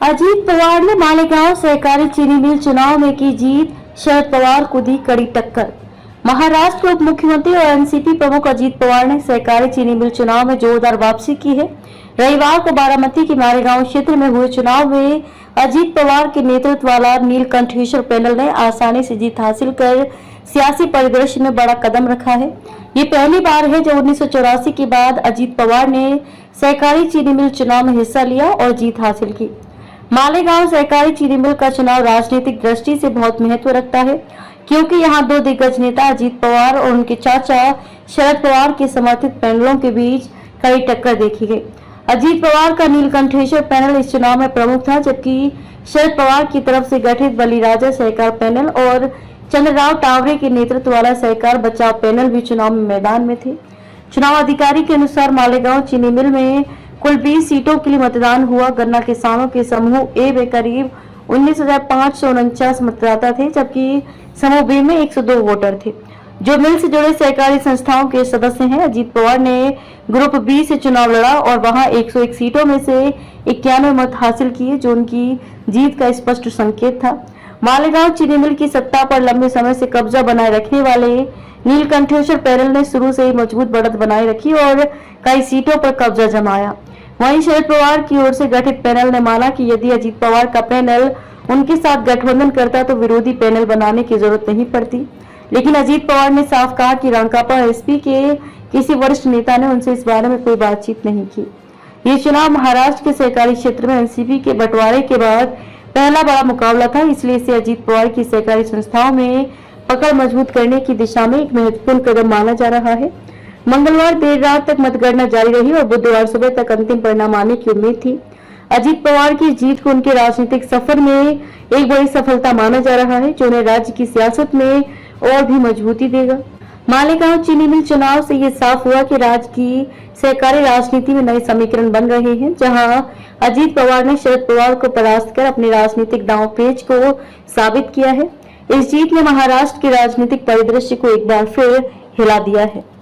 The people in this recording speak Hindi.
अजीत पवार ने मालेगांव सहकारी चीनी मिल चुनाव में की जीत, शरद पवार को दी कड़ी टक्कर। महाराष्ट्र के उप मुख्यमंत्री और एनसीपी प्रमुख अजीत पवार ने सहकारी चीनी मिल चुनाव में जोरदार वापसी की है। रविवार को बारामती के मालेगांव क्षेत्र में हुए चुनाव में अजीत पवार के नेतृत्व वाला नीलकंठेश्वर पैनल ने आसानी से जीत हासिल कर सियासी परिदृश्य में बड़ा कदम रखा है। ये पहली बार है जब 1984 के बाद अजीत पवार ने सहकारी चीनी मिल चुनाव में हिस्सा लिया और जीत हासिल की। मालेगांव सहकारी चीनी मिल का चुनाव राजनीतिक दृष्टि से बहुत महत्व रखता है, क्योंकि यहाँ दो दिग्गज नेता अजीत पवार और उनके चाचा शरद पवार के समर्थित पैनलों के बीच कड़ी टक्कर देखी गई। अजीत पवार का नीलकंठेश्वर पैनल इस चुनाव में प्रमुख था, जबकि शरद पवार की तरफ से गठित बलिराजा सहकार पैनल और चंद्रराव टावरे के नेतृत्व वाला सहकार बचाव पैनल भी चुनाव में मैदान में थे। चुनाव अधिकारी के अनुसार मालेगांव चीनी मिल में कुल 20 सीटों के लिए मतदान हुआ। गन्ना किसानों के समूह ए में करीब 19,549 मतदाता थे, जबकि समूह बी में 102 वोटर थे, जो मिल से जुड़े सहकारी संस्थाओं के सदस्य हैं। अजीत पवार ने ग्रुप बी से चुनाव लड़ा और वहां 101 सीटों में से 91 मत हासिल किए, जो उनकी जीत का स्पष्ट संकेत था। मालेगांव चीनी मिल की सत्ता पर लंबे समय से कब्जा बनाए रखने वाले नीलकंठेश्वर पैनल ने शुरू से ही मजबूत बढ़त बनाए रखी और कई सीटों पर कब्जा जमाया। वहीं शरद पवार की ओर से गठित पैनल ने माना कि यदि अजीत पवार का पैनल उनके साथ गठबंधन करता तो विरोधी पैनल बनाने की जरूरत नहीं पड़ती। लेकिन अजीत पवार ने साफ कहा कि रांकापा एसपी के किसी वरिष्ठ नेता ने उनसे इस बारे में कोई बातचीत नहीं की। ये चुनाव महाराष्ट्र के सहकारी क्षेत्र में एनसीपी के बंटवारे के बाद पहला बड़ा मुकाबला था, इसलिए इसे अजीत पवार की सहकारी संस्थाओं में पकड़ मजबूत करने की दिशा में एक महत्वपूर्ण कदम माना जा रहा है। मंगलवार देर रात तक मतगणना जारी रही और बुधवार सुबह तक अंतिम परिणाम आने की उम्मीद थी। अजीत पवार की जीत को उनके राजनीतिक सफर में एक बड़ी सफलता माना जा रहा है, जो उन्हें राज्य की सियासत में और भी मजबूती देगा। मालेगांव चीनी मिल चुनाव से ये साफ हुआ कि राज्य की सहकारी राजनीति में नए समीकरण बन रहे हैं, जहां अजीत पवार ने शरद पवार को परास्त कर अपने राजनीतिक दांवपेच को साबित किया है। इस जीत ने महाराष्ट्र के राजनीतिक परिदृश्य को एक बार फिर हिला दिया है।